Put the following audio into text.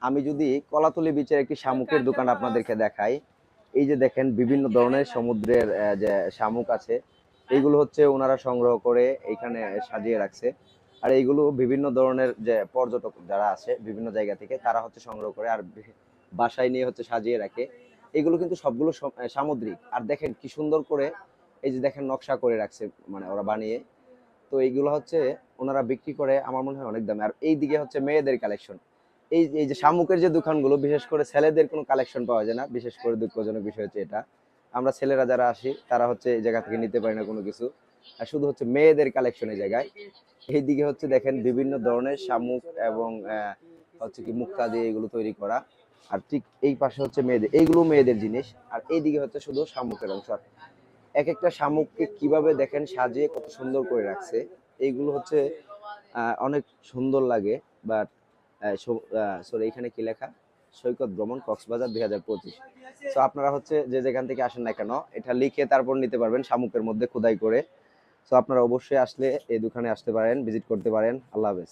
আমি যদি কলাতলি বিচের একটি শামুকের দোকান আপনাদেরকে দেখাই, এই যে দেখেন বিভিন্ন ধরনের সমুদ্রের যে শামুক আছে, এইগুলো হচ্ছে ওনারা সংগ্রহ করে এইখানে সাজিয়ে রাখছে। আর এইগুলো বিভিন্ন ধরনের যে পর্যটক যারা আসে বিভিন্ন জায়গা থেকে তারা হচ্ছে সংগ্রহ করে আর বাসায় নিয়ে হচ্ছে সাজিয়ে রাখে। এগুলো কিন্তু সবগুলো সামুদ্রিক। আর দেখেন কি সুন্দর করে এই যে দেখেন নকশা করে রাখছে, মানে ওরা বানিয়ে। তো এইগুলো হচ্ছে ওনারা বিক্রি করে আমার মনে হয় অনেক দামে। আর এইদিকে হচ্ছে মেয়েদের কালেকশন। এই যে শামুকের যে দোকানগুলো, বিশেষ করে ছেলেদের কোনো কালেকশন পাওয়া যায় না। বিশেষ করে দুঃখজনক বিষয় হচ্ছে এটা, আমরা ছেলেরা যারা আসি তারা হচ্ছে এই জায়গা থেকে নিতে পারি না কোনো কিছু। আর শুধু হচ্ছে মেয়েদের কালেকশন এই জায়গায়। এইদিকে হচ্ছে দেখেন বিভিন্ন ধরনের শামুক এবং হচ্ছে কি মুক্তা দিয়ে এগুলো তৈরি করা। আর ঠিক এই পাশে হচ্ছে মেয়েদের, এইগুলো মেয়েদের জিনিস। আর এইদিকে হচ্ছে শুধু শামুকের অংশ। আর এক একটা শামুককে কিভাবে দেখেন সাজিয়ে কত সুন্দর করে রাখছে, এইগুলো হচ্ছে অনেক সুন্দর লাগে। বাট সরি, এখানে কি লেখা, সৈকত ভ্রমণ কক্সবাজার 2025। তো আপনারা হচ্ছে যে যেখান থেকে আসেন না কেন এটা লিখে তারপর নিতে পারবেন শামুকের মধ্যে খোদাই করে। তো আপনারা অবশ্যই আসলে এই দোকানে আসতে পারেন, ভিজিট করতে পারেন। আল্লাহ হাফেজ।